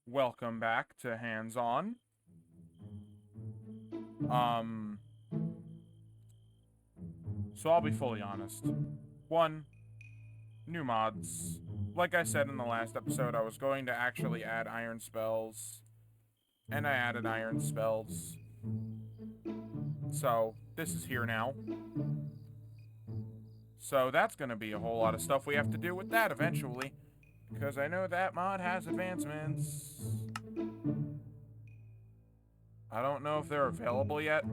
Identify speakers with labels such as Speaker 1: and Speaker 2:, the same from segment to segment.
Speaker 1: Welcome back to Hands On. Um, so I'll be fully honest. One, new mods. Like I said in the last episode, I was going to actually add iron spells, and I added iron spells. So, this is here now. So that's going to be a whole lot of stuff we have to do with that eventually, because I know that mod has advancements. I don't know if they're available yet,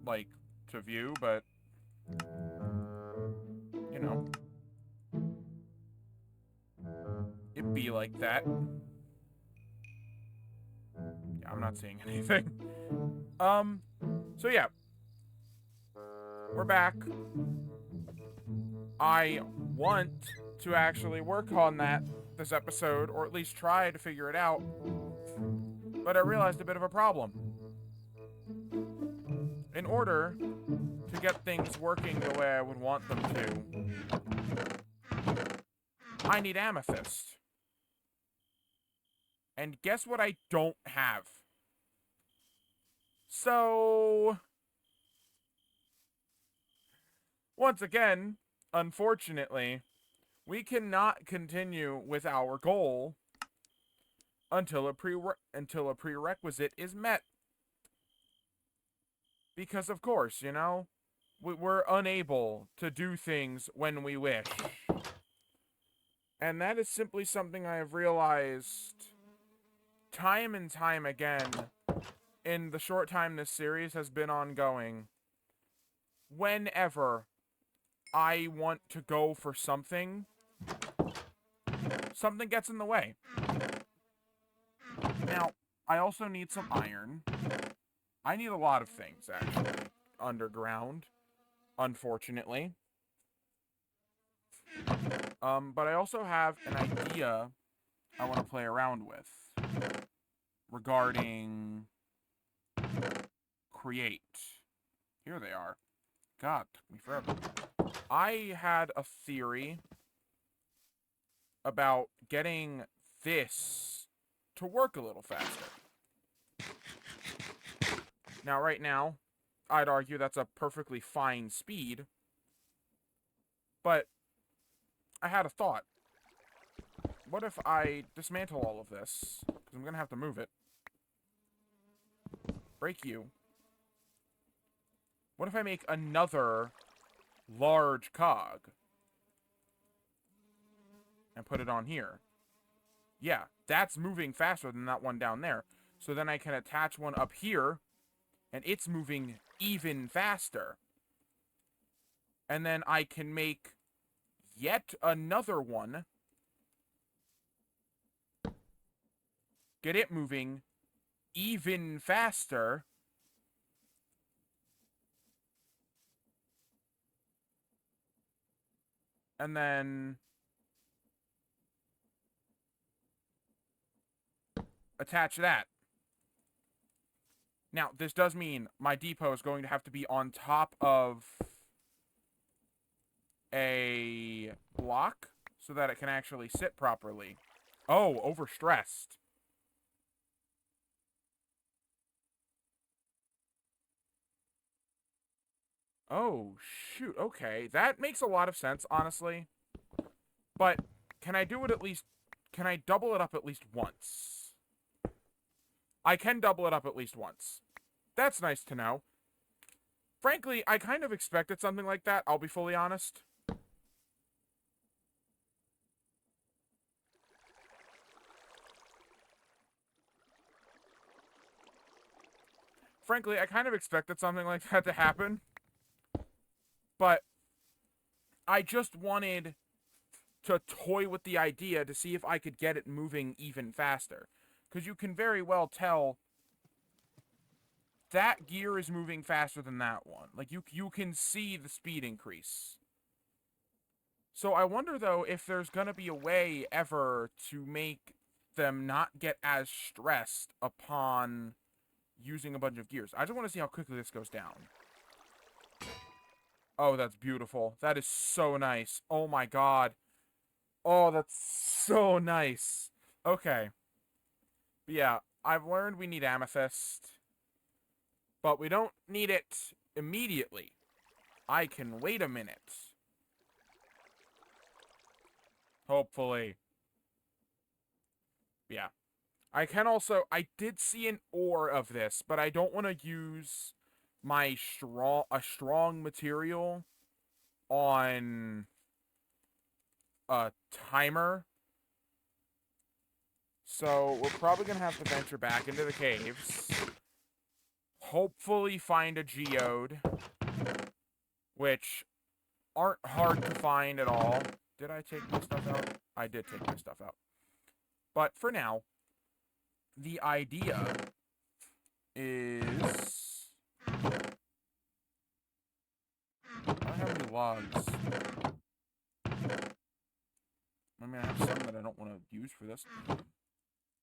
Speaker 1: like, to view, but, you know, it'd be like that. Yeah, I'm not seeing anything. So yeah. We're back. I want to actually work on that this episode, or at least try to figure it out. But I realized a bit of a problem. In order to get things working the way I would want them to, I need amethyst. And guess what I don't have? So, once again, unfortunately, we cannot continue with our goal until a prerequisite is met. Because, of course, you know, we're unable to do things when we wish. And that is simply something I have realized time and time again in the short time this series has been ongoing. Whenever I want to go for something, something gets in the way. Now, I also need some iron. I need a lot of things, actually, underground, unfortunately. But I also have an idea I want to play around with regarding create. Here they are. God, took me forever. I had a theory about getting this to work a little faster. Now, right now, I'd argue that's a perfectly fine speed, but I had a thought. What if I dismantle all of this? Because I'm going to have to move it. Break you. What if I make another large cog? And put it on here. Yeah, that's moving faster than that one down there. So then I can attach one up here, and it's moving even faster. And then I can make yet another one. Get it moving even faster. And then attach that. Now, this does mean my depot is going to have to be on top of a block so that it can actually sit properly. Oh, overstressed. Oh, shoot. Okay. That makes a lot of sense, honestly. But can I do it at least... Can I double it up at least once? I can double it up at least once. That's nice to know. Frankly, I kind of expected something like that, I'll be fully honest. Frankly, I kind of expected something like that to happen. But I just wanted to toy with the idea to see if I could get it moving even faster. Because you can very well tell that gear is moving faster than that one. Like, you can see the speed increase. So I wonder, though, if there's going to be a way ever to make them not get as stressed upon using a bunch of gears. I just want to see how quickly this goes down. Oh, that's beautiful. That is so nice. Oh my god. Oh, that's so nice. Okay. But yeah, I've learned we need amethyst. But we don't need it immediately. I can wait a minute. Hopefully. Yeah. I can also... I did see an ore of this, but I don't want to use my strong material on a timer. So we're probably going to have to venture back into the caves. Hopefully find a geode, which aren't hard to find at all. Did I take my stuff out? I did take my stuff out. But for now, the idea is... I don't have any logs. I mean, I have some that I don't want to use for this.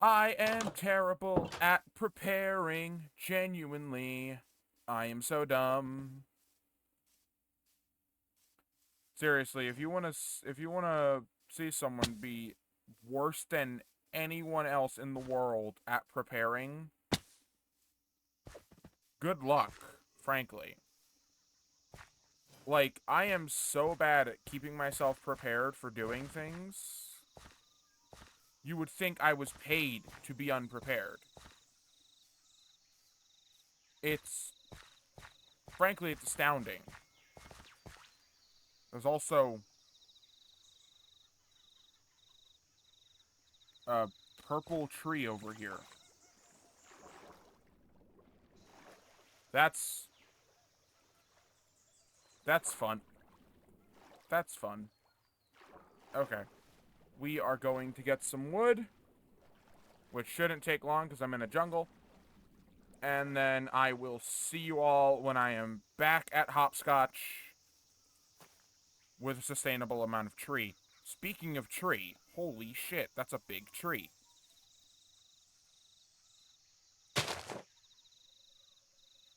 Speaker 1: I am terrible at preparing, genuinely. I am so dumb. Seriously, if you want to see someone be worse than anyone else in the world at preparing, good luck, frankly. Like, I am so bad at keeping myself prepared for doing things. You would think I was paid to be unprepared. Frankly, it's astounding. There's also a purple tree over here. That's fun. That's fun. Okay. We are going to get some wood, which shouldn't take long because I'm in a jungle. And then I will see you all when I am back at Hopscotch with a sustainable amount of tree. Speaking of tree, holy shit, that's a big tree.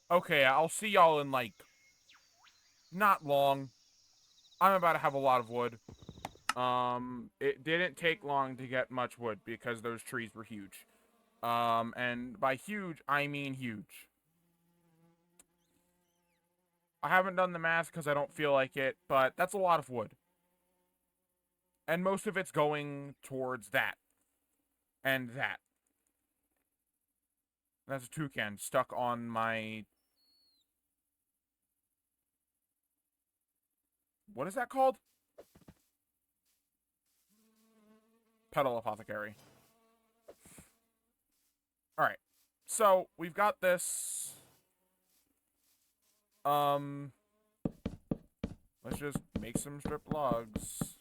Speaker 1: Okay, I'll see y'all in, like, not long. I'm about to have a lot of wood. It didn't take long to get much wood because those trees were huge. And by huge, I mean huge. I haven't done the math because I don't feel like it, but that's a lot of wood. And most of it's going towards that. And that. That's a toucan stuck on my... What is that called? Petal apothecary. Alright. So, we've got this. Let's just make some strip logs.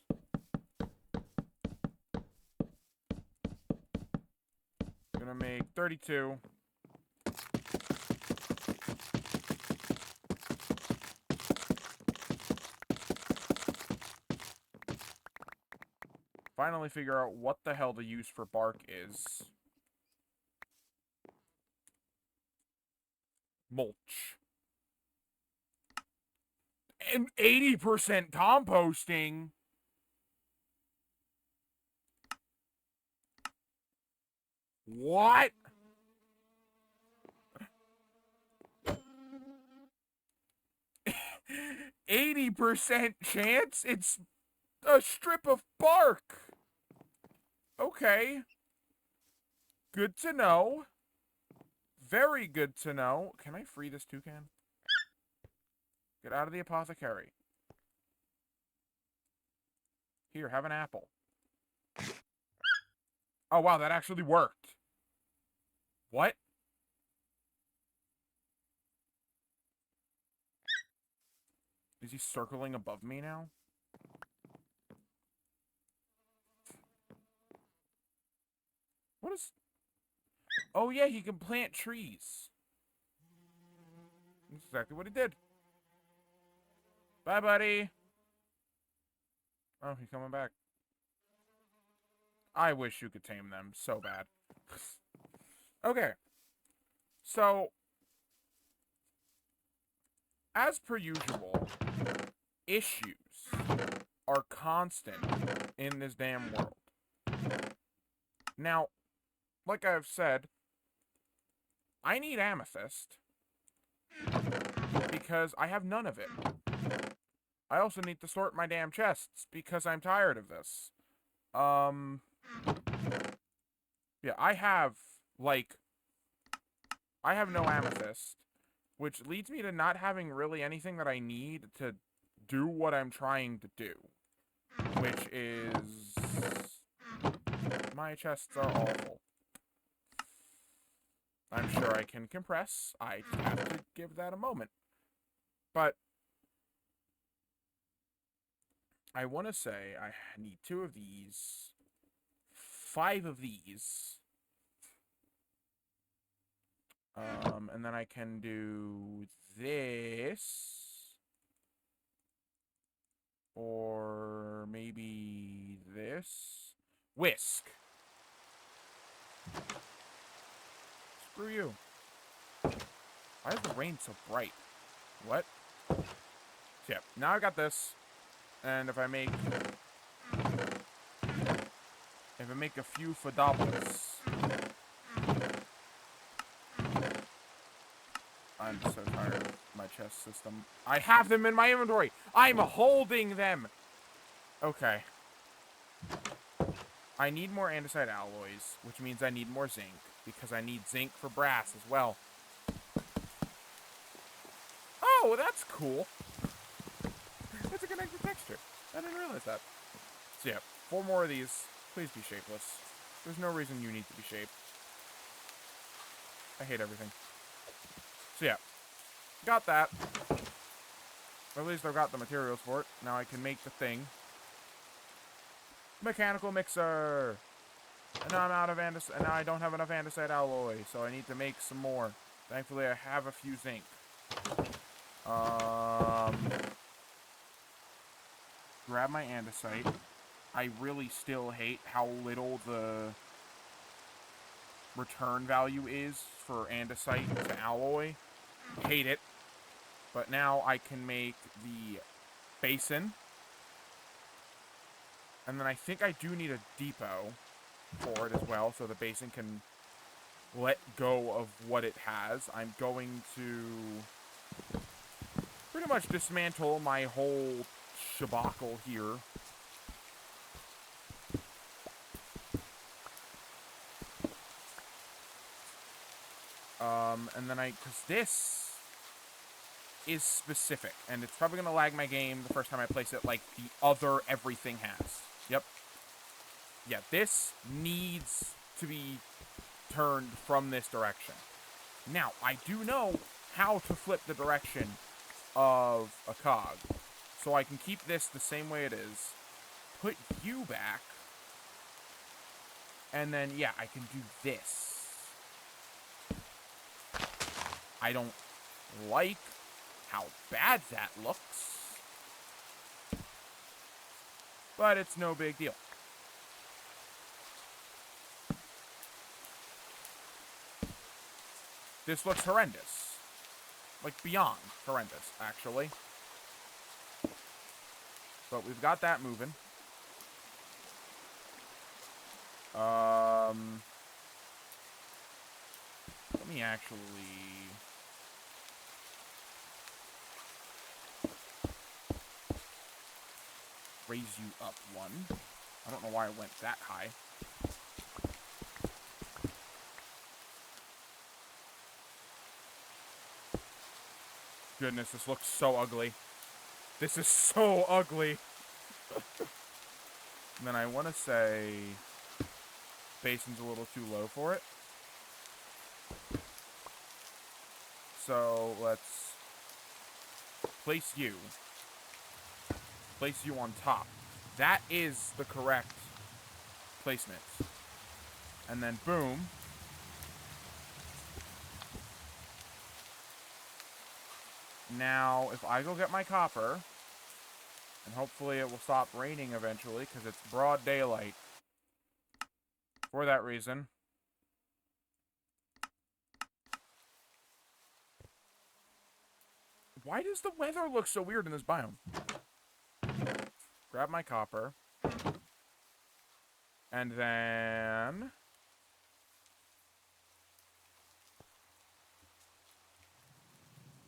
Speaker 1: Gonna make 32. Finally figure out what the hell the use for bark is. Mulch. And 80% composting. What? %80 chance? It's a strip of bark. Okay. Good to know. Very good to know. Can I free this toucan? Get out of the apothecary. Here, have an apple. Oh, wow, that actually worked. What? Is he circling above me now? What is... Oh, yeah, he can plant trees. That's exactly what he did. Bye, buddy. Oh, he's coming back. I wish you could tame them so bad. Okay. So, as per usual, issues are constant in this damn world. Now, like I've said, I need amethyst because I have none of it. I also need to sort my damn chests because I'm tired of this. Yeah, I have no amethyst, which leads me to not having really anything that I need to do what I'm trying to do, which is... My chests are awful. I'm sure I can compress. I just have to give that a moment. But I want to say I need 2 of these, 5 of these, and then I can do this, or maybe this. Whisk. Screw you. Why is the rain so bright? What? So yeah, now I got this, and if I make a few fadables, I'm so tired of my chest system. I have them in my inventory! I'm holding them! Okay. I need more andesite alloys, which means I need more zinc, because I need zinc for brass as well. Oh, that's cool. That's a connected texture. I didn't realize that. So yeah, 4 more of these. Please be shapeless. There's no reason you need to be shaped. I hate everything. So yeah, got that. Or at least I've got the materials for it. Now I can make the thing. Mechanical mixer! And now I'm out of andesite, and now I don't have enough andesite alloy, so I need to make some more. Thankfully, I have a few zinc. Grab my andesite. I really still hate how little the return value is for andesite to alloy. Hate it. But now I can make the basin. And then I think I do need a depot for it as well, so the basin can let go of what it has. I'm going to pretty much dismantle my whole shabacle here. And then because this is specific, and it's probably going to lag my game the first time I place it like the other everything has. Yep. Yeah, this needs to be turned from this direction. Now, I do know how to flip the direction of a cog. So I can keep this the same way it is, put you back, and then, yeah, I can do this. I don't like how bad that looks, but it's no big deal. This looks horrendous. Like, beyond horrendous, actually. But we've got that moving. Let me actually... raise you up 1. I don't know why I went that high. Goodness, this looks so ugly. This is so ugly. And then I want to say... basin's a little too low for it. So, let's... place you. Place you on top. That is the correct placement. And then, boom. Now, if I go get my copper, and hopefully it will stop raining eventually, because it's broad daylight. For that reason. Why does the weather look so weird in this biome? Grab my copper. And then...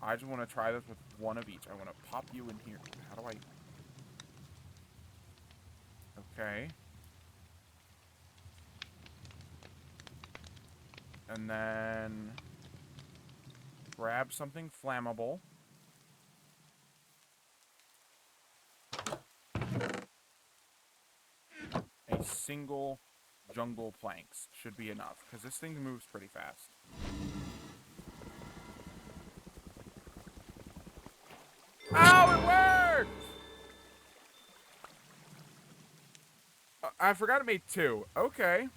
Speaker 1: I just want to try this with one of each. I want to pop you in here. How do I... Okay. And then... grab something flammable. A single jungle planks should be enough, because this thing moves pretty fast. Oh, it worked! I forgot it made 2. Okay.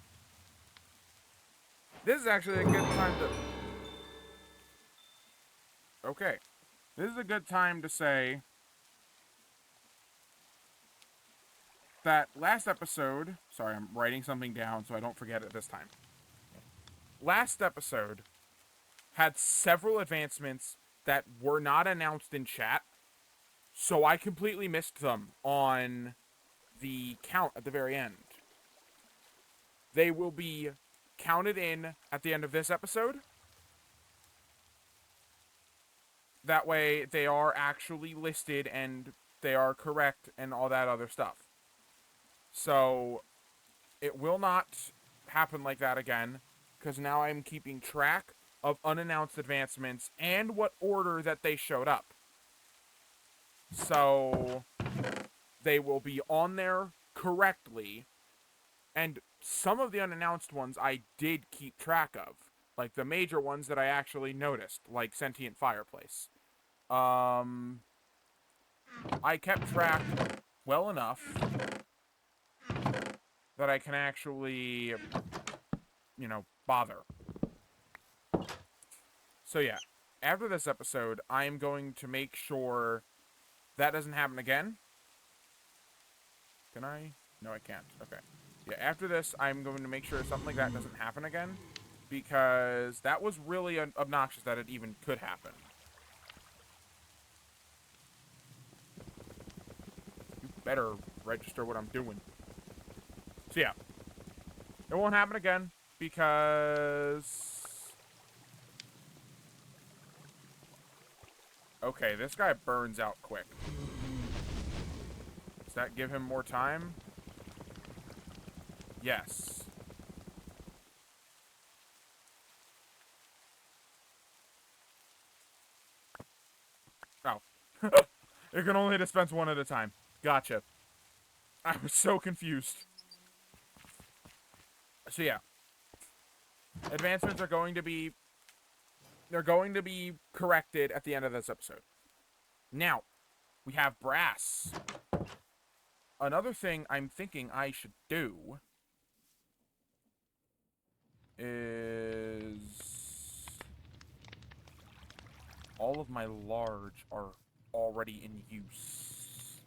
Speaker 1: This is actually a good time to... Okay. This is a good time to say that last episode... Sorry, I'm writing something down so I don't forget it this time. Last episode had several advancements that were not announced in chat, so I completely missed them on the count at the very end. They will be counted in at the end of this episode. That way, they are actually listed and they are correct and all that other stuff. So, it will not happen like that again, because now I'm keeping track of unannounced advancements and what order that they showed up. So, they will be on there correctly, and some of the unannounced ones I did keep track of. Like the major ones that I actually noticed, like Sentient Fireplace. I kept track well enough that I can actually, you know, bother. So yeah, after this episode, I'm going to make sure that doesn't happen again. Can I? No, I can't. Okay. Yeah, after this, I'm going to make sure something like that doesn't happen again, because that was really obnoxious that it even could happen. You better register what I'm doing. So yeah, it won't happen again, because... Okay, this guy burns out quick. Does that give him more time? Yes. Oh. It can only dispense one at a time. Gotcha. I was so confused. So yeah. Advancements are going to be... They're going to be corrected at the end of this episode. Now, we have brass. Another thing I'm thinking I should do is... all of my large are already in use.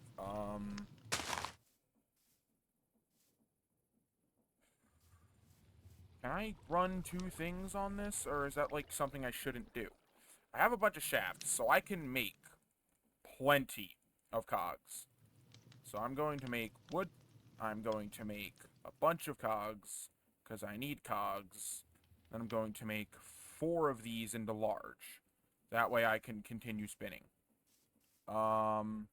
Speaker 1: Can I run 2 things on this, or is that like something I shouldn't do? I have a bunch of shafts, so I can make plenty of cogs. So I'm going to make wood. I'm going to make a bunch of cogs, because I need cogs. Then I'm going to make 4 of these into large. That way I can continue spinning. Now,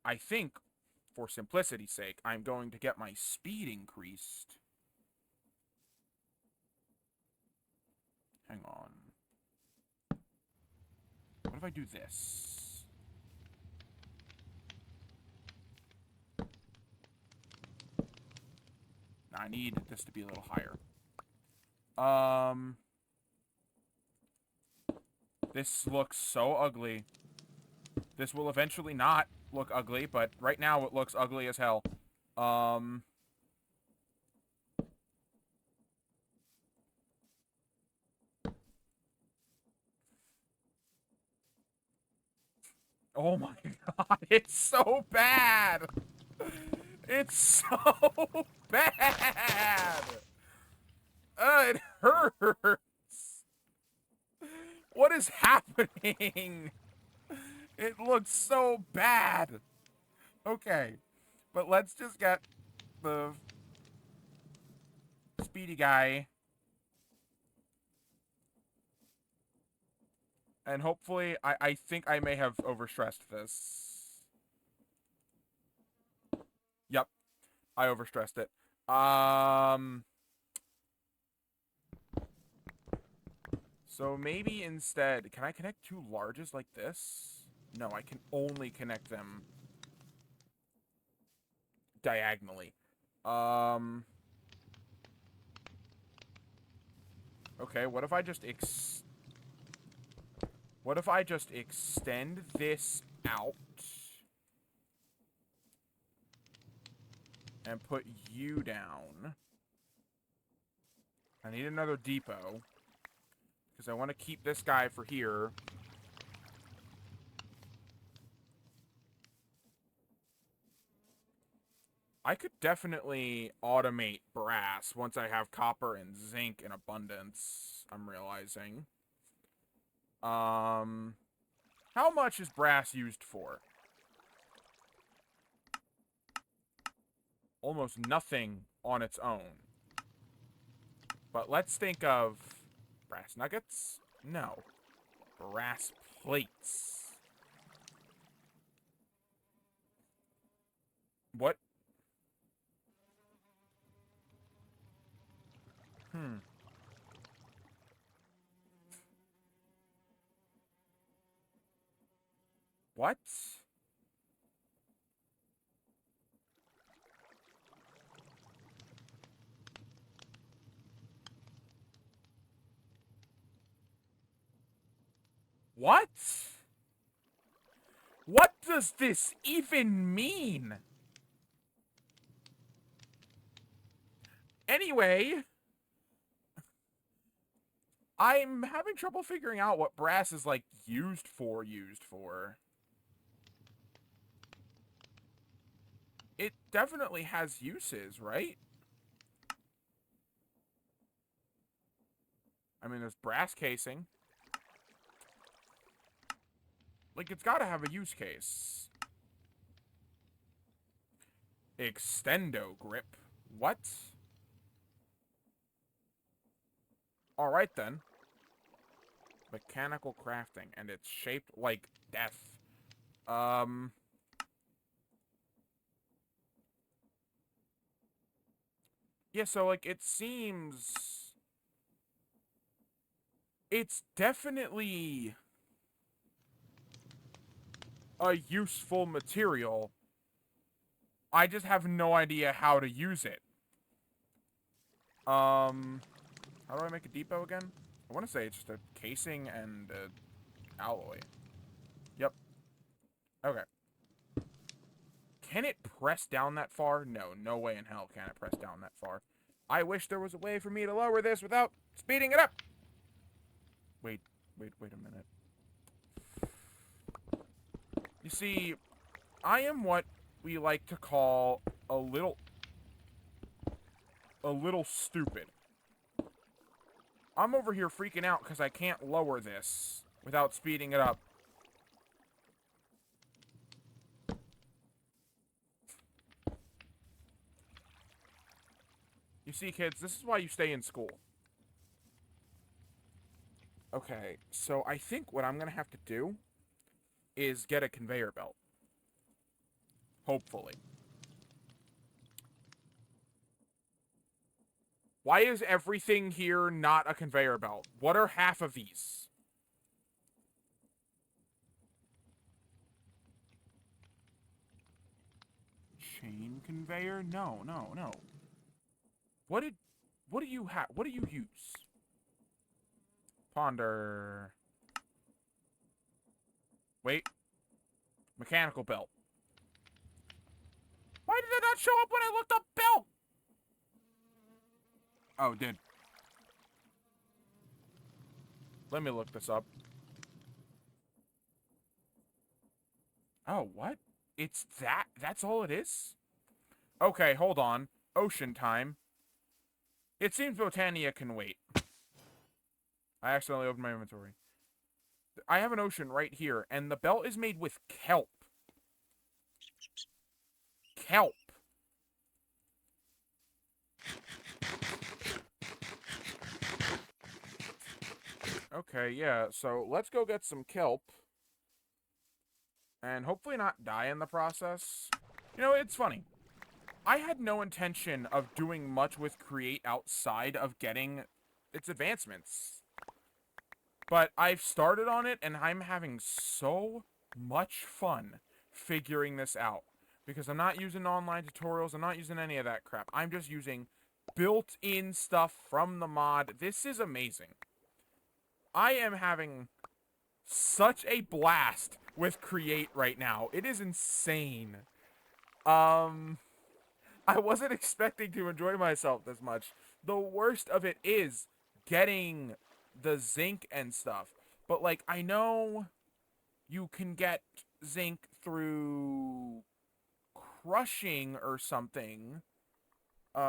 Speaker 1: I think, for simplicity's sake, I'm going to get my speed increased. Hang on. What if I do this? I need this to be a little higher. This looks so ugly. This will eventually not look ugly, but right now it looks ugly as hell. Oh my god, it's so bad! It's so bad! It hurts! What is happening? It looks so bad! Okay, but let's just get the speedy guy And hopefully, I think I may have overstressed this. Yep, I overstressed it. So maybe instead, can I connect two larges like this? No, I can only connect them diagonally. Okay, what if I just extend this out and put you down? I need another depot because I want to keep this guy for here. I could definitely automate brass once I have copper and zinc in abundance, I'm realizing. How much is brass used for? Almost nothing on its own. But let's think of brass nuggets? No. Brass plates. What? What? What? What does this even mean? Anyway, I'm having trouble figuring out what brass is, like, used for. It definitely has uses, right? I mean, there's brass casing. Like, it's gotta have a use case. Extendo grip. What? Alright then. Mechanical crafting, and it's shaped like death. Yeah, so, like, it seems... It's definitely a useful material. I just have no idea how to use it. How do I make a depot again? I want to say it's just a casing and a alloy. Yep. Okay. Can it press down that far? No, no way in hell can it press down that far. I wish there was a way for me to lower this without speeding it up. Wait a minute. You see, I am what we like to call a little stupid. I'm over here freaking out because I can't lower this without speeding it up. You see, kids, this is why you stay in school. Okay, so I think what I'm going to have to do is get a conveyor belt. Hopefully. Why is everything here not a conveyor belt? What are half of these? Chain conveyor? No. What do you have? What do you use? Ponder. Wait. Mechanical belt. Why did it not show up when I looked up belt? Oh, it did. Let me look this up. Oh, what? It's that? That's all it is? Okay, hold on. Ocean time. It seems Botania can wait. I accidentally opened my inventory. I have an ocean right here, and the belt is made with kelp. Kelp. Okay, yeah, so let's go get some kelp. And hopefully not die in the process. You know, it's funny. I had no intention of doing much with Create outside of getting its advancements. But I've started on it, and I'm having so much fun figuring this out. Because I'm not using online tutorials, I'm not using any of that crap. I'm just using built-in stuff from the mod. This is amazing. I am having such a blast with Create right now. It is insane. I wasn't expecting to enjoy myself this much. The worst of it is getting the zinc and stuff. But, like, I know you can get zinc through crushing or something. You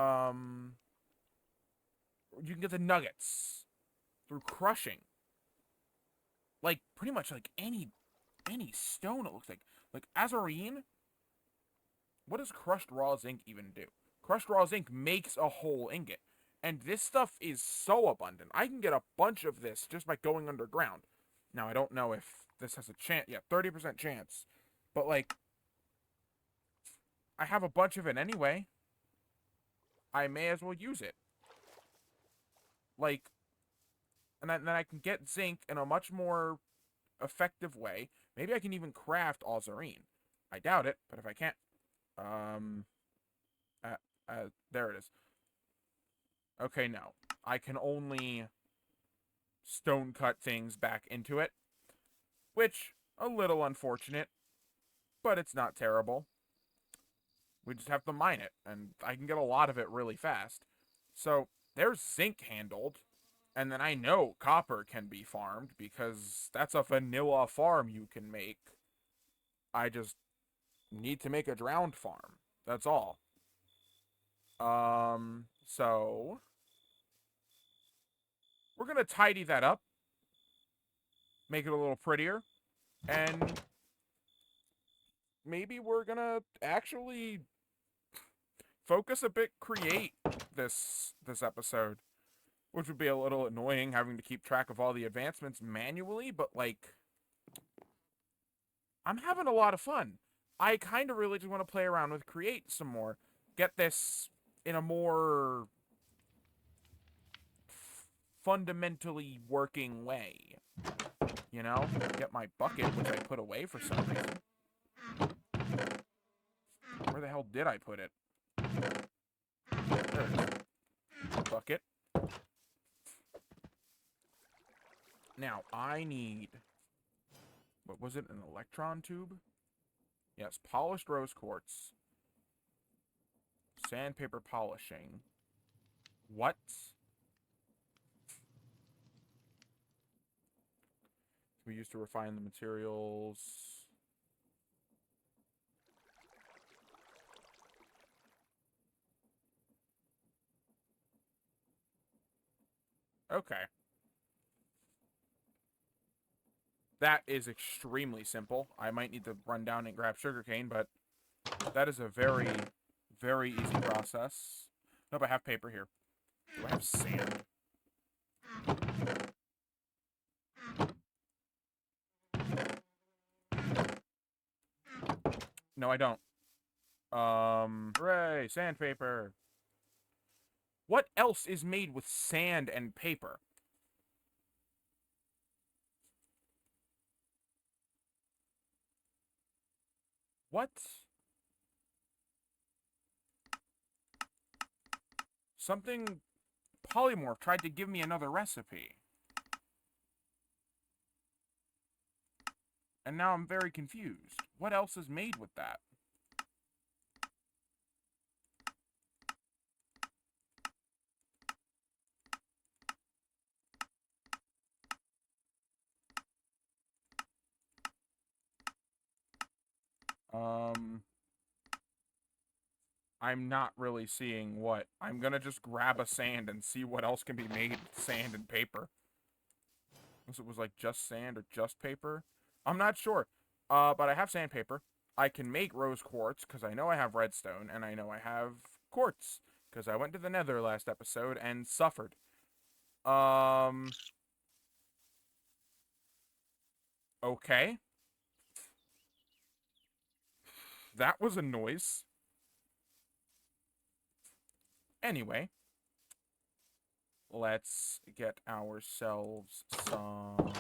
Speaker 1: can get the nuggets through crushing. Like, pretty much, like, any stone, it looks like. Like, Azarine, what does crushed raw zinc even do? Crushed raw zinc makes a whole ingot. And this stuff is so abundant. I can get a bunch of this just by going underground. Now, I don't know if this has a chance. Yeah, 30% chance. But, like, I have a bunch of it anyway. I may as well use it. Like, and then I can get zinc in a much more effective way. Maybe I can even craft Azarine. I doubt it, but if I can't... there it is. Okay, no. I can only stone cut things back into it. Which, a little unfortunate, but it's not terrible. We just have to mine it, and I can get a lot of it really fast. So, there's zinc handled, and then I know copper can be farmed, because that's a vanilla farm you can make. I just need to make a drowned farm. That's all. So... we're gonna tidy that up. Make it a little prettier. And... maybe we're gonna actually focus a bit Create this episode. Which would be a little annoying having to keep track of all the advancements manually, but like... I'm having a lot of fun. I kind of really just want to play around with Create some more. Get this in a more fundamentally working way. You know? Get my bucket, which I put away for some reason. Where the hell did I put it? There it is. Bucket. Now, I need... what was it? An electron tube? Yes, polished rose quartz. Sandpaper polishing. What? We used to refine the materials. Okay. That is extremely simple. I might need to run down and grab sugarcane, but that is a very, very easy process. Nope, I have paper here. Do I have sand? No, I don't. Hooray, sandpaper. What else is made with sand and paper? What? Something Polymorph tried to give me another recipe. And now I'm very confused. What else is made with that? I'm not really seeing what. I'm gonna just grab a sand and see what else can be made with sand and paper. Unless it was like just sand or just paper. I'm not sure. But I have sandpaper. I can make rose quartz, because I know I have redstone, and I know I have quartz, because I went to the nether last episode and suffered. Okay. That was a noise. Anyway, let's get ourselves some...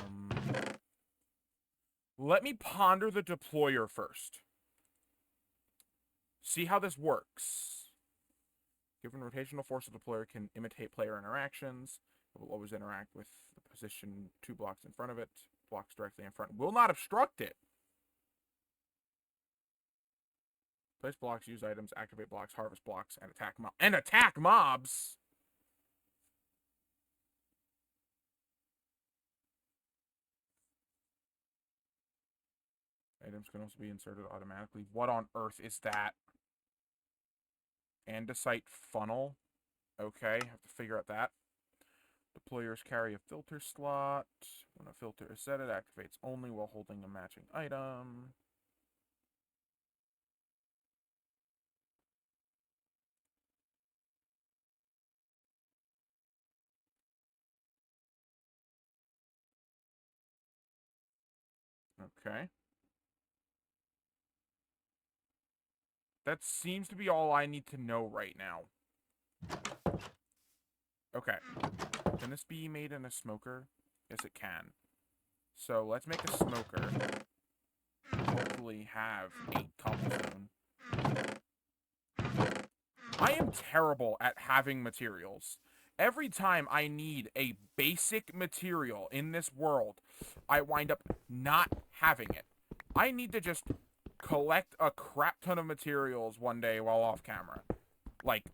Speaker 1: Let me ponder the deployer first. See how this works. Given rotational force, the deployer can imitate player interactions. It will always interact with the position 2 blocks in front of it. Blocks directly in front. Will not obstruct it. Place blocks, use items, activate blocks, harvest blocks, and attack mobs. Items can also be inserted automatically. What on earth is that? Andesite funnel. Okay, have to figure out that. Deployers carry a filter slot. When a filter is set, it activates only while holding a matching item. Okay. That seems to be all I need to know right now. Okay. Can this be made in a smoker? Yes, it can. So let's make a smoker. Hopefully have 8 cobblestone. I am terrible at having materials. Every time I need a basic material in this world, I wind up not having it. I need to just collect a crap ton of materials one day while off camera. Like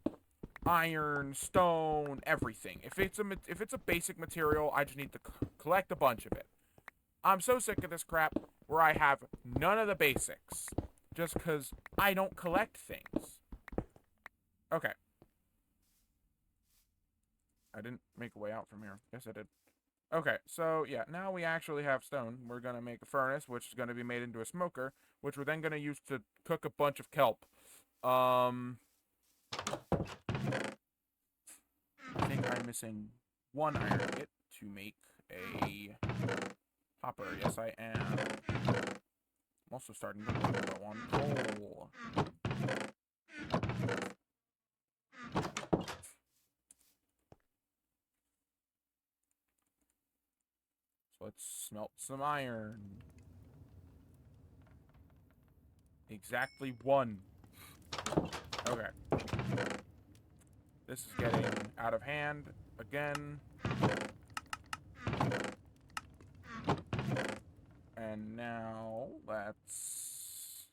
Speaker 1: iron, stone, everything. If it's a basic material, I just need to collect a bunch of it. I'm so sick of this crap where I have none of the basics just because I don't collect things. Okay. I didn't make a way out from here. Yes, I did. Okay, so yeah, now we actually have stone. We're going to make a furnace, which is going to be made into a smoker, which we're then going to use to cook a bunch of kelp. I think I'm missing 1 iron ingot to make a hopper. Yes, I am. I'm also starting to run low on coal. So let's smelt some iron. Exactly 1. Okay. This is getting out of hand again. And now let's...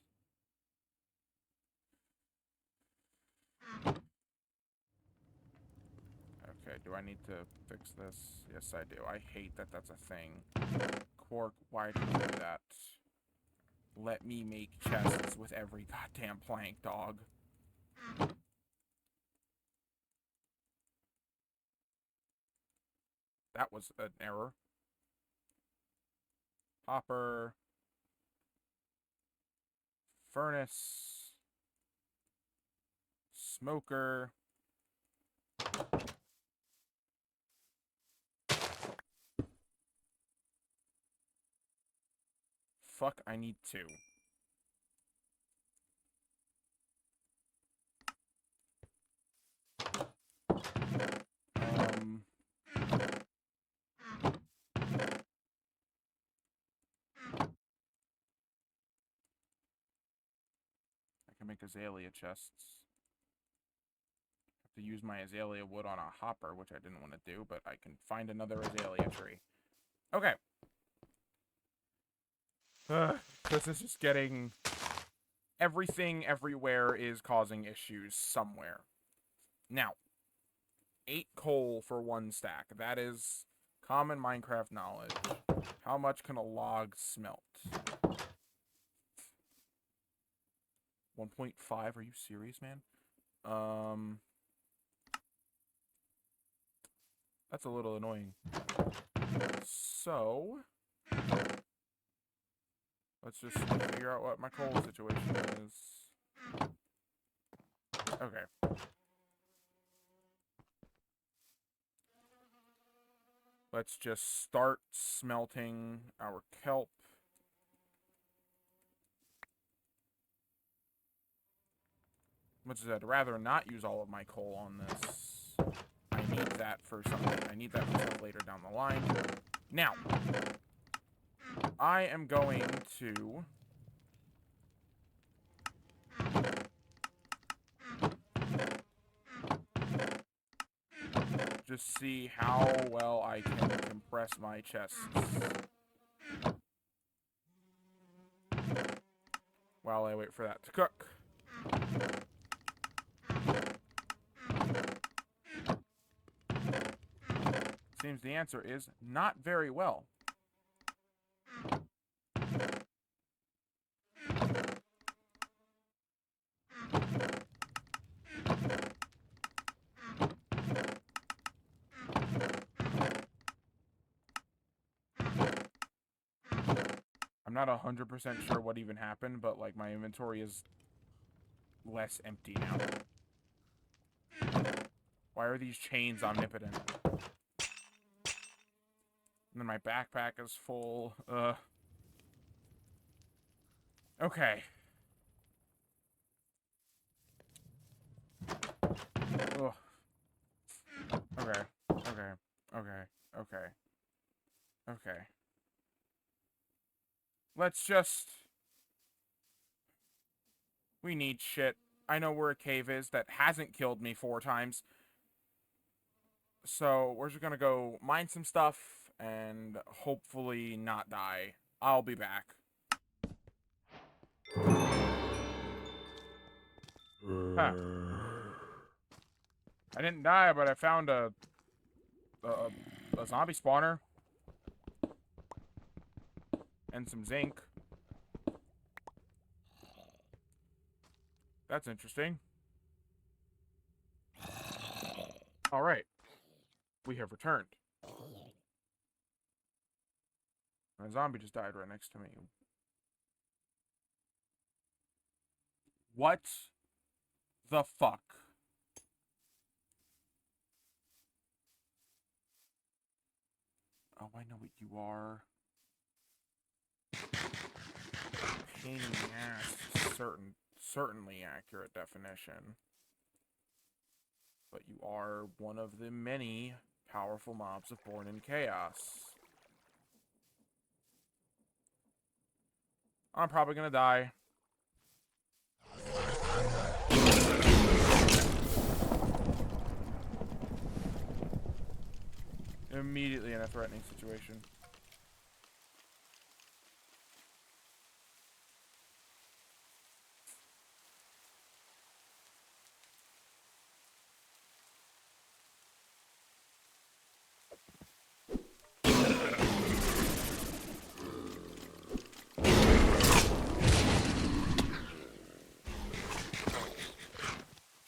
Speaker 1: Okay, do I need to fix this? Yes, I do. I hate that that's a thing. Quark, why did you do that? Let me make chests with every goddamn plank, dog. That was an error. Hopper. Furnace. Smoker. Fuck, I need 2. I can make azalea chests. Have to use my azalea wood on a hopper, which I didn't want to do, but I can find another azalea tree. Okay. This is just getting... Everything everywhere is causing issues somewhere. Now, 8 coal for 1 stack. That is common Minecraft knowledge. How much can a log smelt? 1.5? Are you serious, man? That's a little annoying. So, let's just figure out what my coal situation is. Okay. Let's just start smelting our kelp. Much as I'd rather not use all of my coal on this. I need that for something. I need that for stuff later down the line. Now, I am going to... just see how well I can compress my chests. While I wait for that to cook. Seems the answer is not very well. I'm not 100% sure what even happened, but like my inventory is less empty now. Why are these chains omnipotent? And then my backpack is full. Okay. Ugh. Okay. Okay. Okay. Okay. Okay. Let's just... We need shit. I know where a cave is that hasn't killed me 4 times. So, we're just gonna go mine some stuff and hopefully not die. I'll be back. Huh. I didn't die, but I found a zombie spawner. And some zinc. That's interesting. Alright. We have returned. A zombie just died right next to me. What the fuck? Oh, I know what you are. Pain in the ass. Certainly accurate definition. But you are one of the many powerful mobs of Born in Chaos. I'm probably gonna die. Immediately in a threatening situation.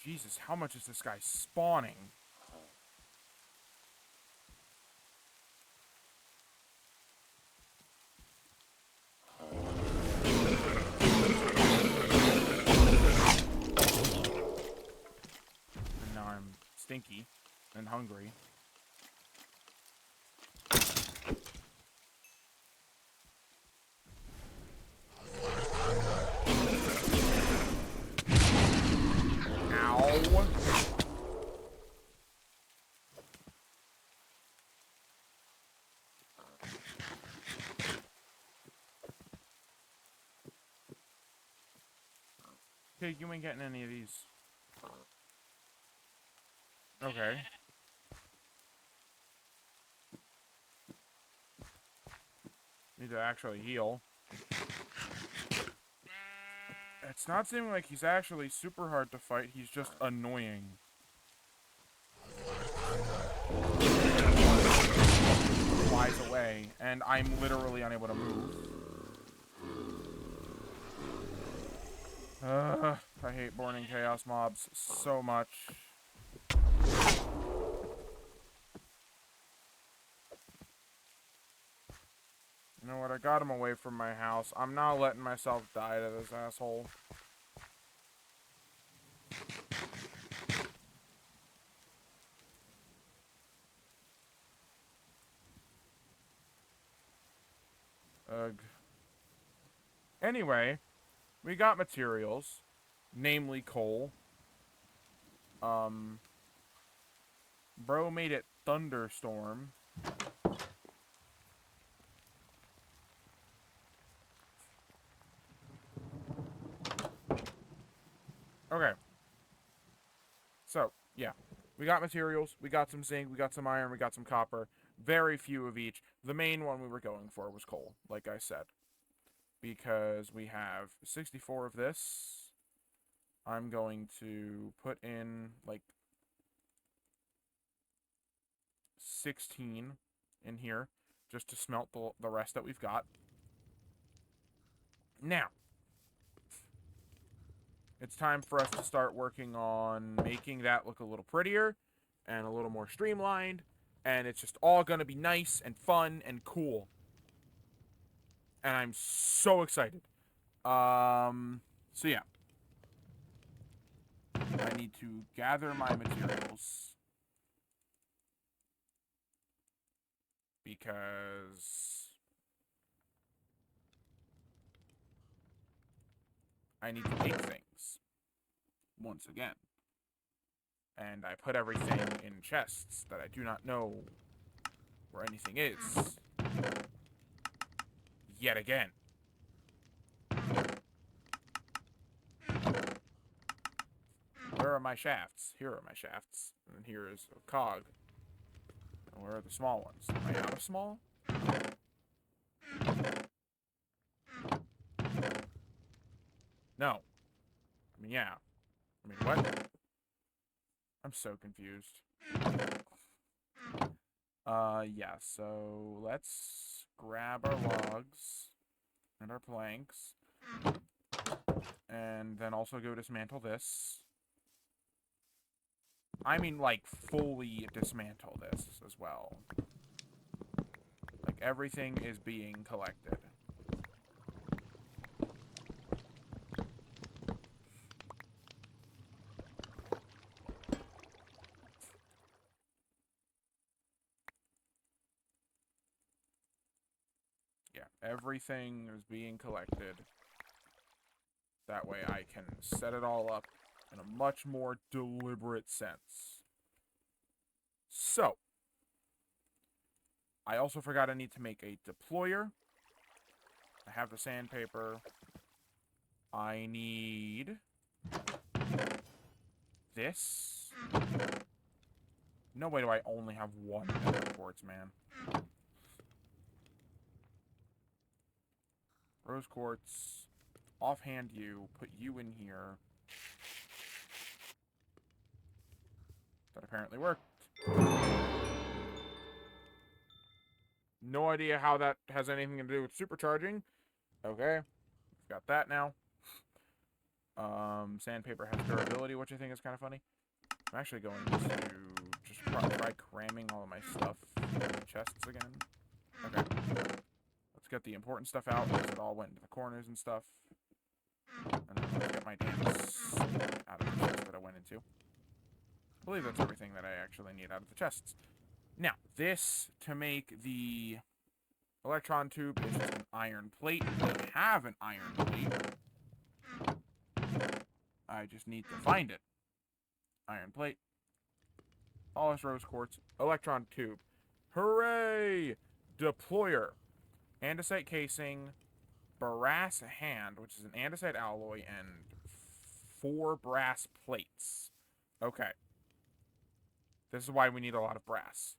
Speaker 1: Jesus, how much is this guy spawning? And now I'm stinky and hungry. Ow. Okay, you ain't getting any of these. Okay. Need to actually heal. It's not seeming like he's actually super hard to fight, he's just annoying. Flies away, and I'm literally unable to move. I hate Born in Chaos mobs so much. You know what? I got him away from my house. I'm not letting myself die to this asshole. Ugh. Anyway, we got materials, namely coal. Bro made it thunderstorm. Okay. So, yeah. We got materials, we got some zinc, we got some iron, we got some copper. Very few of each. The main one we were going for was coal, like I said. Because we have 64 of this. I'm going to put in, like, 16 in here, just to smelt the rest that we've got. Now, it's time for us to start working on making that look a little prettier and a little more streamlined, and it's just all going to be nice and fun and cool. And I'm so excited. So yeah. I need to gather my materials because I need to make things once again. And I put everything in chests that I do not know where anything is. Yet again. Where are my shafts? Here are my shafts. And here is a cog. And where are the small ones? Am I out of small? No. I mean, yeah. I mean, what? I'm so confused. Yeah, so let's grab our logs and our planks. And then also go dismantle this. I mean, like, fully dismantle this as well. Like, everything is being collected. Yeah, everything is being collected. That way I can set it all up in a much more deliberate sense. So, I also forgot I need to make a deployer. I have the sandpaper. I need this. No way do I only have one nether quartz, man. Rose quartz. Offhand you. Put you in here. That apparently worked. No idea how that has anything to do with supercharging. Okay. Got that now. Sandpaper has durability, which I think is kind of funny. I'm actually going to just try cramming all of my stuff in the chests again. Okay. Let's get the important stuff out, because it all went into the corners and stuff. And then let's get my damn out of the chest that I went into. I believe that's everything that I actually need out of the chests. Now, this, to make the electron tube, is just an iron plate. I have an iron plate. I just need to find it. Iron plate. Polished rose quartz. Electron tube. Hooray! Deployer. Andesite casing. Brass hand, which is an andesite alloy, and 4 brass plates. Okay. This is why we need a lot of brass.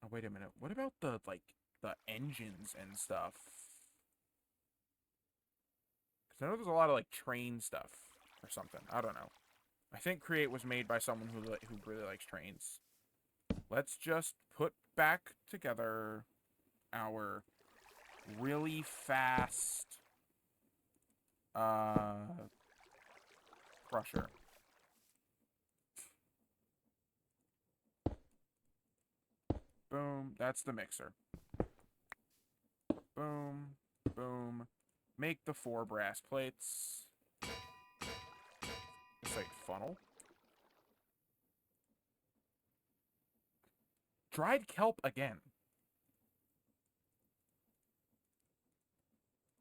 Speaker 1: Oh, wait a minute. What about the, like, the engines and stuff? Because I know there's a lot of, like, train stuff or something. I don't know. I think Create was made by someone who really likes trains. Let's just put back together our really fast crusher. Boom. That's the mixer. Boom. Boom. Make the 4 brass plates. It's like funnel. Dried kelp again.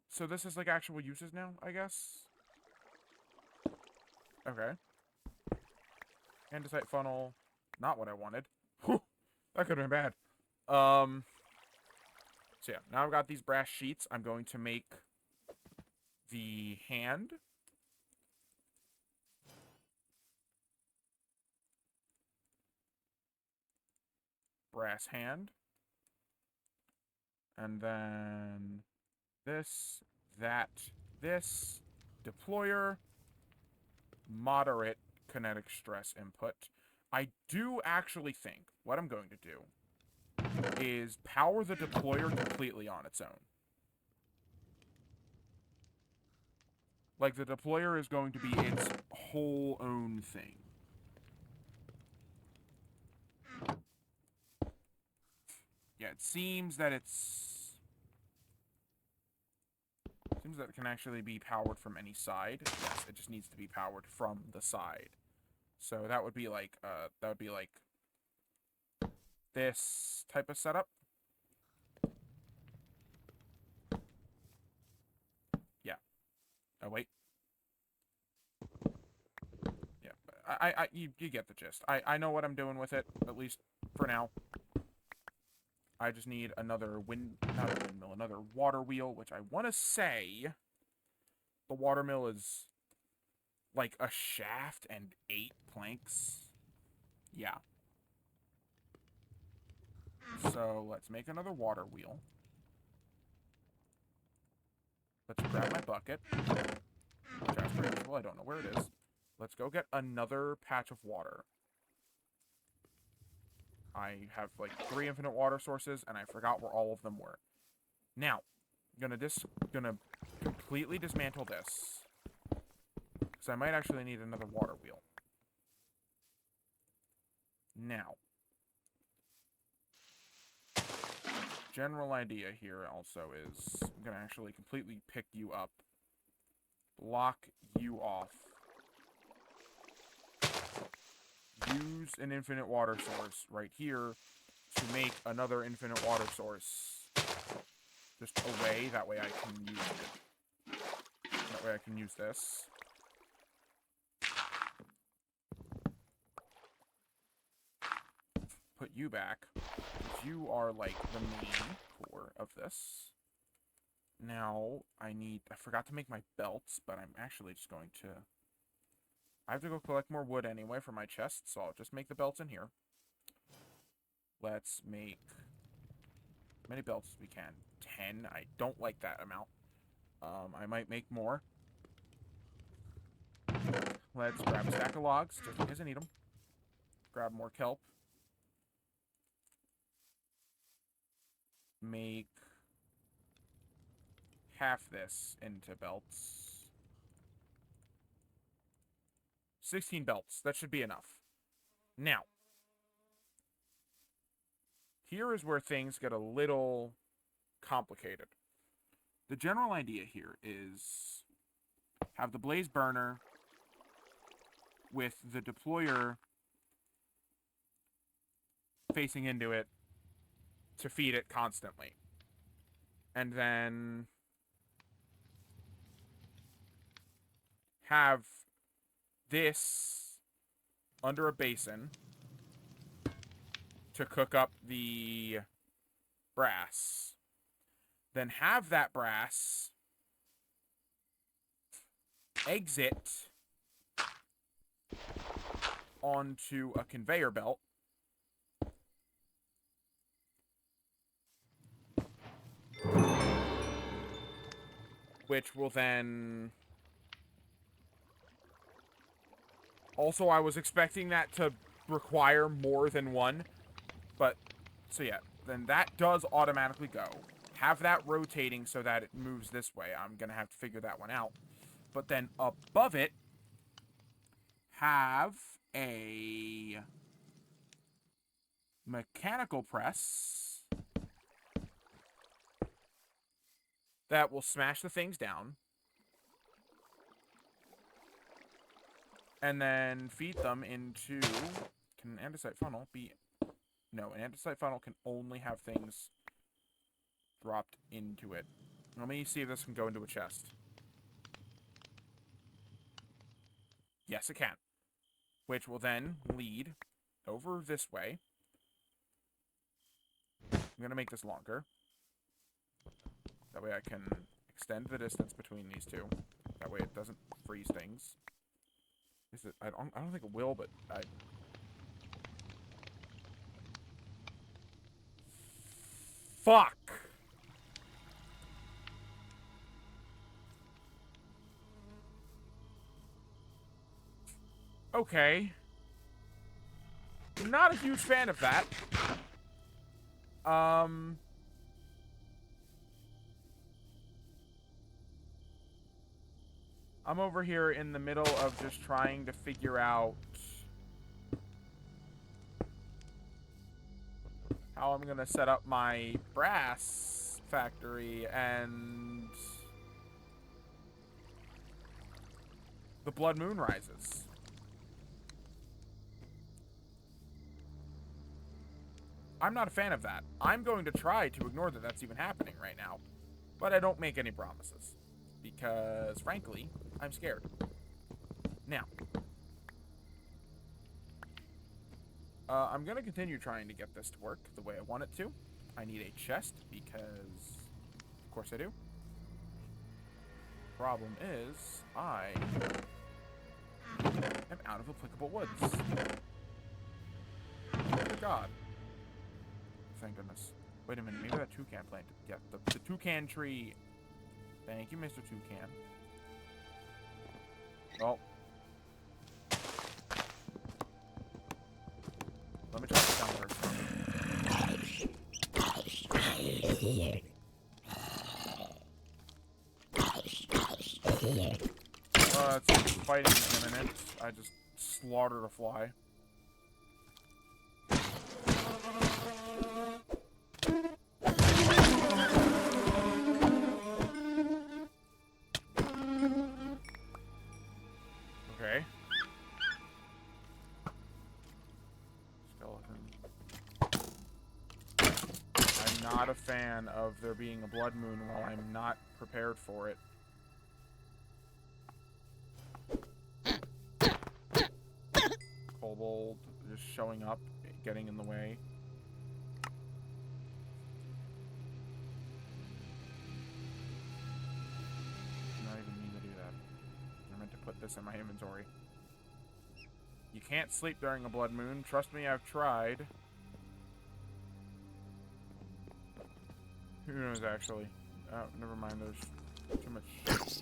Speaker 1: So this is like actual uses now, I guess? Okay. Andesite funnel. Not what I wanted. Whew, that could have been bad. So yeah, now I've got these brass sheets. I'm going to make the hand. Brass hand. And then this, that, this. Deployer. Moderate kinetic stress input. I do actually think what I'm going to do is power the deployer completely on its own. Like, the deployer is going to be its whole own thing. Yeah, it seems that it can actually be powered from any side. Yes, it just needs to be powered from the side. So that would be like this type of setup. Yeah. Oh wait. Yeah. You get the gist. I know what I'm doing with it, at least for now. I just need another not a windmill, another water wheel, which I want to say the water mill is like a shaft and 8 planks. Yeah. So let's make another water wheel. Let's grab my bucket. Which, as per usual, I don't know where it is. Let's go get another patch of water. I have like 3 infinite water sources, and I forgot where all of them were. Now, gonna completely dismantle this, because I might actually need another water wheel. Now, general idea here also is I'm gonna actually completely pick you up, block you off, use an infinite water source right here to make another infinite water source just away. That way I can use it. That way I can use this. Put you back. You are like the main core of this. Now I forgot to make my belts, but I'm actually just going to... I have to go collect more wood anyway for my chest, so I'll just make the belts in here. Let's make as many belts as we can. 10. I don't like that amount. I might make more. Let's grab a stack of logs, just in case I need them. Grab more kelp. Make half this into belts. 16 belts. That should be enough. Now, here is where things get a little complicated. The general idea here is have the blaze burner with the deployer facing into it to feed it constantly. And then have this under a basin to cook up the brass. Then have that brass exit onto a conveyor belt. Which will then... Also, I was expecting that to require more than one. But, so yeah, then that does automatically go. Have that rotating so that it moves this way. I'm going to have to figure that one out. But then above it, have a mechanical press that will smash the things down. And then feed them into... Can an andesite funnel be... No, an andesite funnel can only have things dropped into it. Let me see if this can go into a chest. Yes, it can. which will then lead over this way. I'm going to make this longer. That way I can extend the distance between these two. That way it doesn't freeze things. Is it? I don't think it will, but Fuck! Okay. Not a huge fan of that. I'm over here in the middle of just trying to figure out how I'm gonna set up my brass factory and the blood moon rises. I'm not a fan of that. I'm going to try to ignore that that's even happening right now, but I don't make any promises because, frankly, I'm scared. Now, I'm going to continue trying to get this to work the way I want it to. I need a chest because, of course I do. Problem is, I am out of applicable woods. Dear God. Thank goodness. Wait a minute, maybe that toucan planted. Yeah, the toucan tree. Thank you, Mr. Toucan. Oh. Let me try this down first. It's fighting imminent. I just slaughtered a fly. Okay. Skeleton. I'm not a fan of there being a blood moon while I'm not prepared for it. Kobold just showing up, getting in the way. Not even mean to do that. I meant to put this in my inventory. You can't sleep during a blood moon. Trust me, I've tried. Who knows, actually? Oh, never mind. There's too much shit.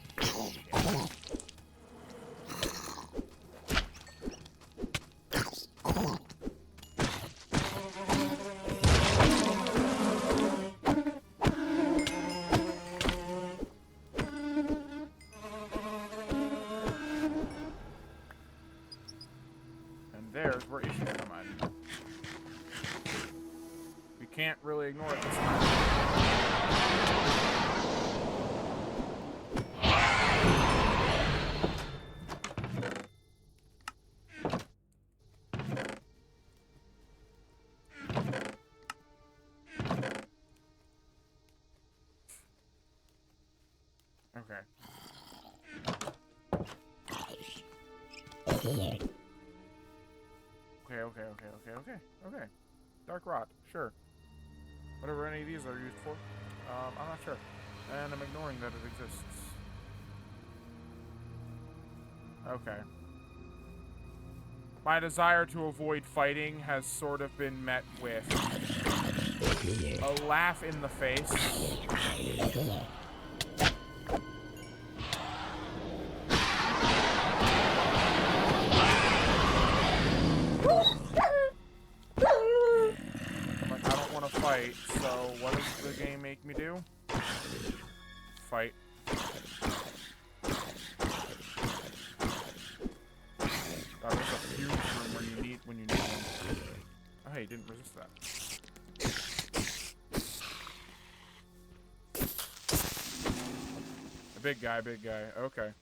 Speaker 1: There's where issues come in. We can't really ignore it this time. Okay. Okay. Dark rot, sure. Whatever any of these are used for. I'm not sure. And I'm ignoring that it exists. Okay. My desire to avoid fighting has sort of been met with a laugh in the face. Fight, so what does the game make me do? Fight. God, there's a huge room when you need one. Oh hey, didn't resist that. A big guy, okay.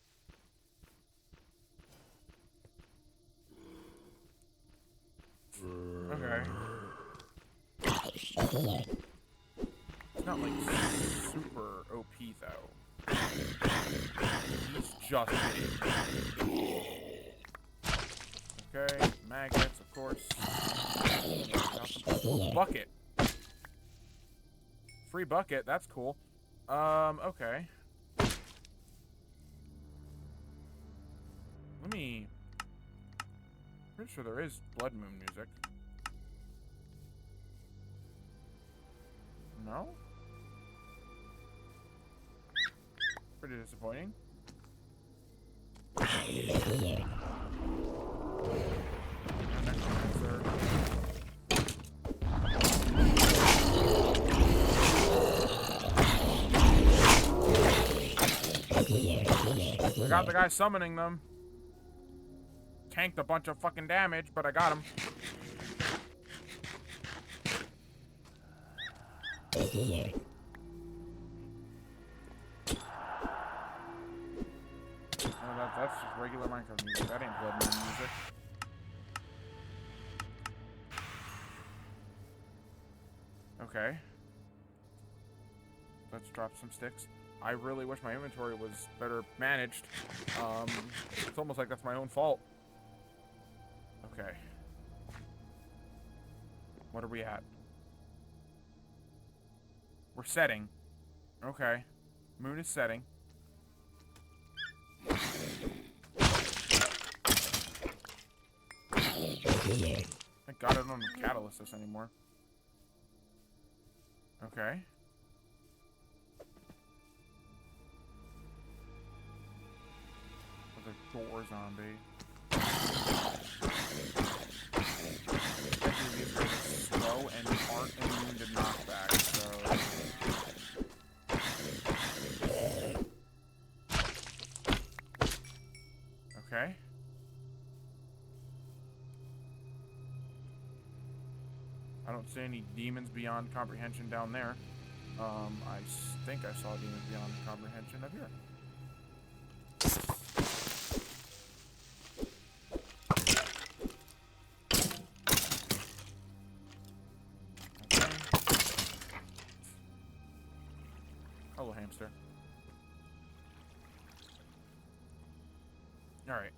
Speaker 1: Okay. It's not like super OP though. He's just big. Okay, magnets, of course. Bucket. Free bucket, that's cool. Okay. Let me... Pretty sure there is Blood Moon music. No? Pretty disappointing. I got the guy summoning them. Tanked a bunch of fucking damage, but I got him. Oh, that's just regular Minecraft music. That ain't Blood Moon music. Okay. Let's drop some sticks. I really wish my inventory was better managed. It's almost like that's my own fault. Okay. What are we at? We're setting. Okay. Moon is setting. Thank God I don't have catalyst this anymore. Okay. There's a door zombie. These are slow and aren't immune to knockback, so... Okay. I don't see any demons beyond comprehension down there. I think I saw demons beyond comprehension up here. Okay. Hello, hamster. Alright.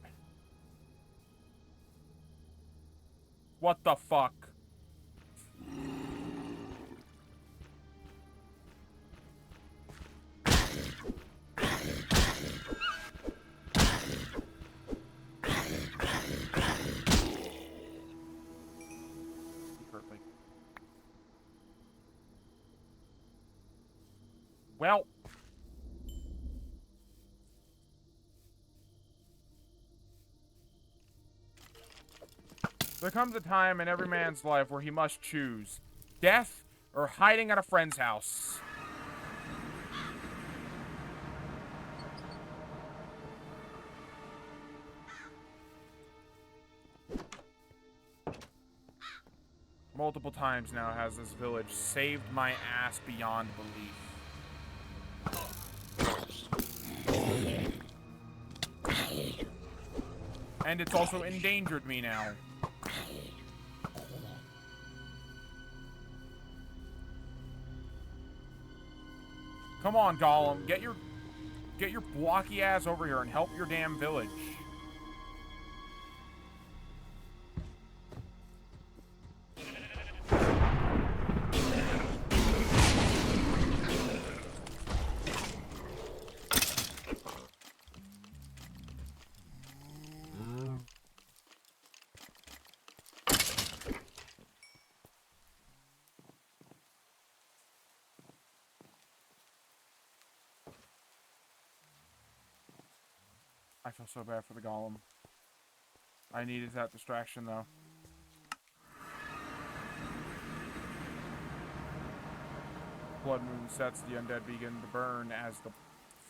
Speaker 1: What the fuck? Perfect. Well. There comes a time in every man's life where he must choose death or hiding at a friend's house. Multiple times now has this village saved my ass beyond belief. And it's also endangered me now. Come on, Gollum. Get your blocky ass over here and help your damn village. I feel so bad for the golem. I needed that distraction, though. Blood moon sets, the undead begin to burn as the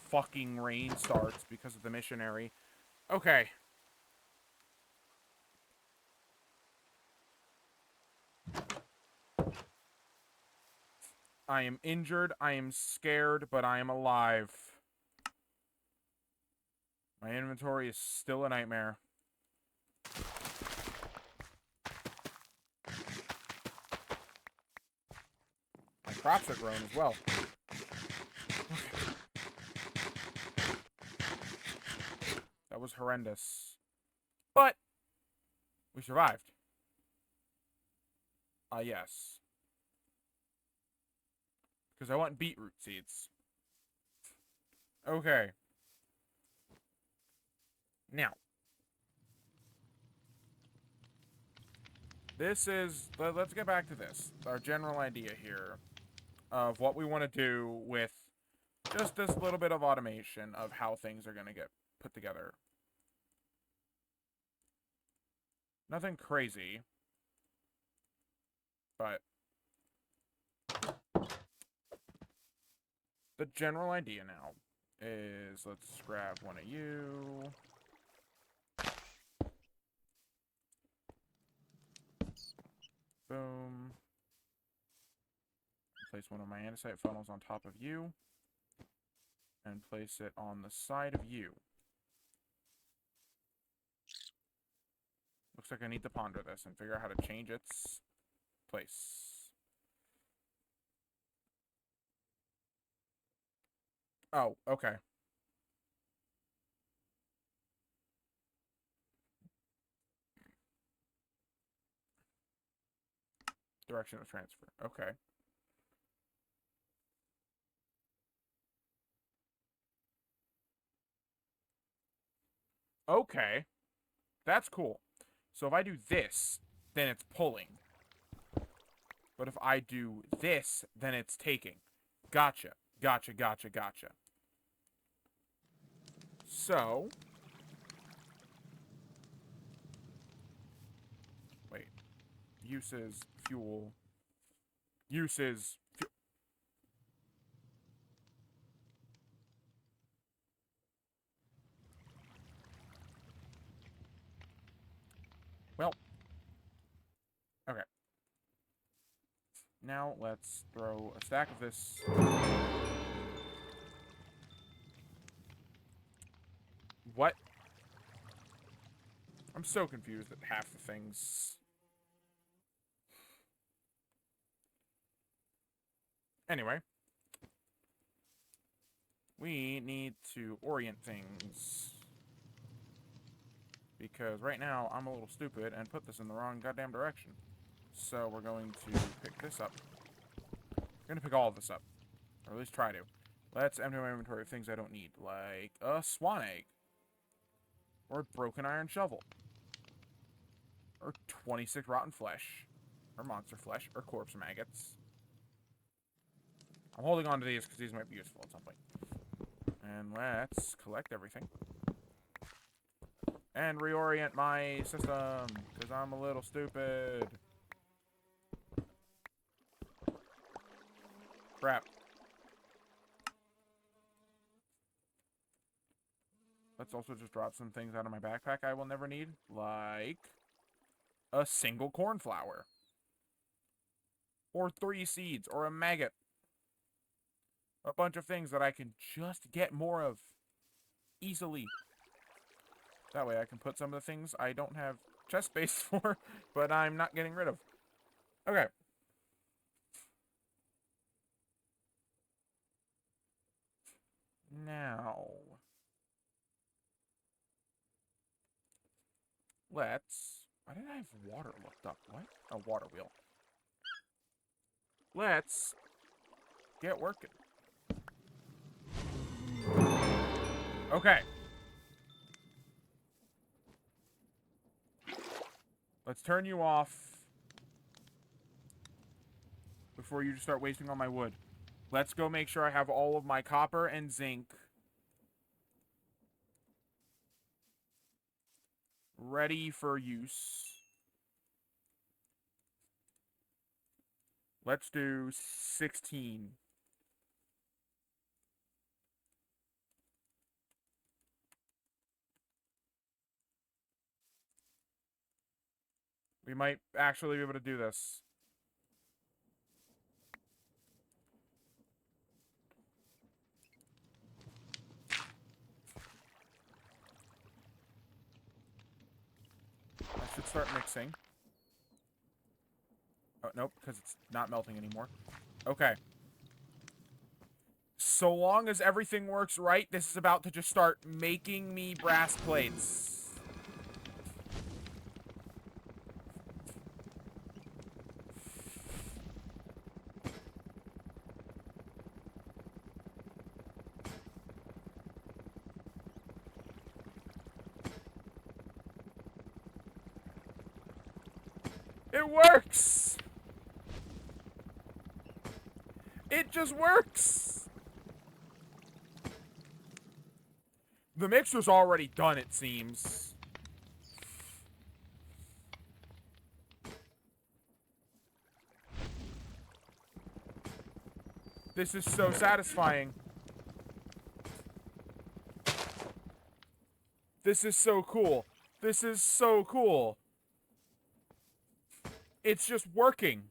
Speaker 1: fucking rain starts because of the missionary. Okay. I am injured, I am scared, but I am alive. My inventory is still a nightmare. My crops are grown as well. Okay. That was horrendous. But survived. Yes. Because I want beetroot seeds. Okay. Now. Let's get back to this. Our general idea here of what we want to do with just this little bit of automation of how things are going to get put together. Nothing crazy. But the general idea now is, let's grab one of you. Boom. Place one of my andesite funnels on top of you. And place it on the side of you. Looks like I need to ponder this and figure out how to change its place. Oh, okay. Direction of transfer. Okay. Okay. That's cool. So if I do this, then it's pulling. But if I do this, then it's taking. Gotcha. Gotcha, gotcha, gotcha. So... Wait. Uses fuel. Uses... Well. Okay. Now let's throw a stack of this. What? I'm so confused at half the things. Anyway. We need to orient things. Because right now, I'm a little stupid and put this in the wrong goddamn direction. So we're going to pick this up. We're going to pick all of this up. Or at least try to. Let's empty my inventory of things I don't need. Like a swan egg. Or a broken iron shovel. Or 26 rotten flesh. Or monster flesh. Or corpse maggots. I'm holding on to these because these might be useful at some point. And let's collect everything. And reorient my system, because I'm a little stupid. Crap. Let's also just drop some things out of my backpack I will never need, like a single cornflower. Or 3 seeds, or a maggot. A bunch of things that I can just get more of easily. That way I can put some of the things I don't have chest space for, but I'm not getting rid of. Okay. Now, let's... Why did I have water looked up? What? A water wheel. Let's get working. Okay. Let's turn you off before you just start wasting all my wood. Let's go make sure I have all of my copper and zinc ready for use. Let's do 16. We might actually be able to do this. I should start mixing. Oh, nope, because it's not melting anymore. Okay. So long as everything works right, this is about to just start making me brass plates. It works! It just works! The mixer's already done, it seems. This is so satisfying. This is so cool. This is so cool. It's just working.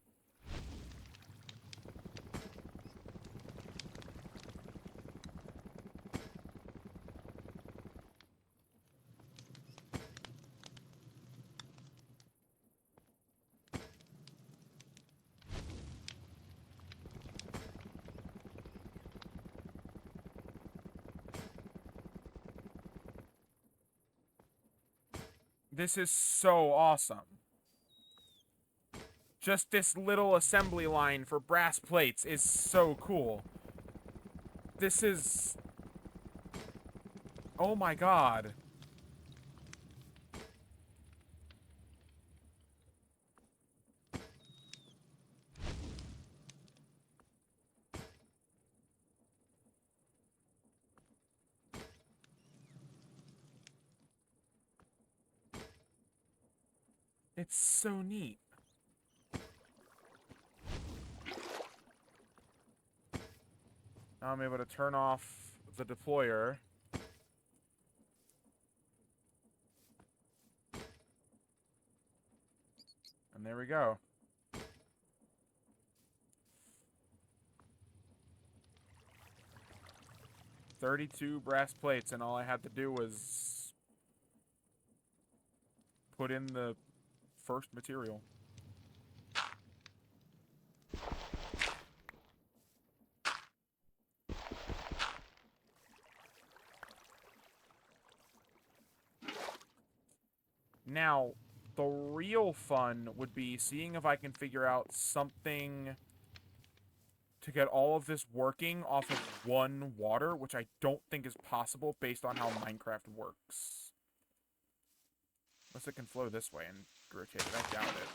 Speaker 1: This is so awesome. Just this little assembly line for brass plates is so cool. This is... Oh my god. It's so neat. Now I'm able to turn off the deployer. And there we go. "32 brass plates, and all I had to do was put in the first material." Now, the real fun would be seeing if I can figure out something to get all of this working off of one water, which I don't think is possible based on how Minecraft works. Unless it can flow this way and rotate it. I doubt it.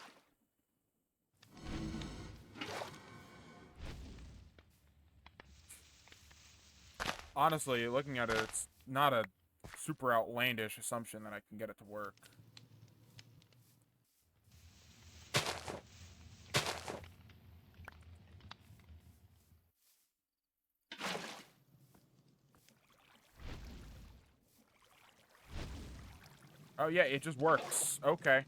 Speaker 1: Honestly, looking at it, it's not a super outlandish assumption that I can get it to work. Oh yeah, it just works. Okay.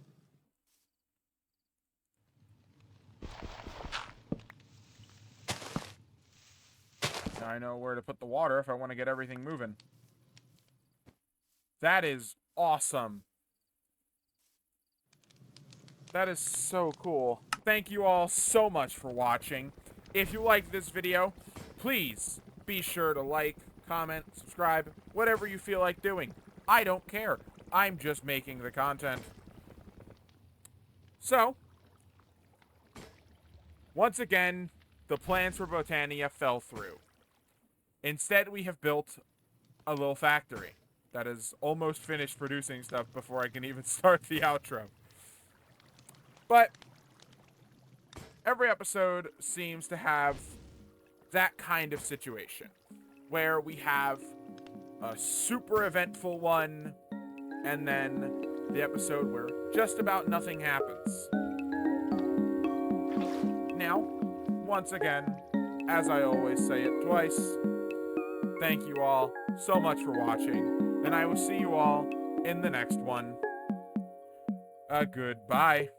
Speaker 1: Now I know where to put the water if I want to get everything moving. That is awesome. That is so cool. Thank you all so much for watching. If you liked this video, please be sure to like, comment, subscribe, whatever you feel like doing. I don't care. I'm just making the content. So, once again, the plans for Botania fell through. Instead, we have built a little factory that is almost finished producing stuff before I can even start the outro. But every episode seems to have that kind of situation, where we have a super eventful one, and then the episode where just about nothing happens. Now, once again, as I always say it twice, thank you all so much for watching, and I will see you all in the next one. Goodbye.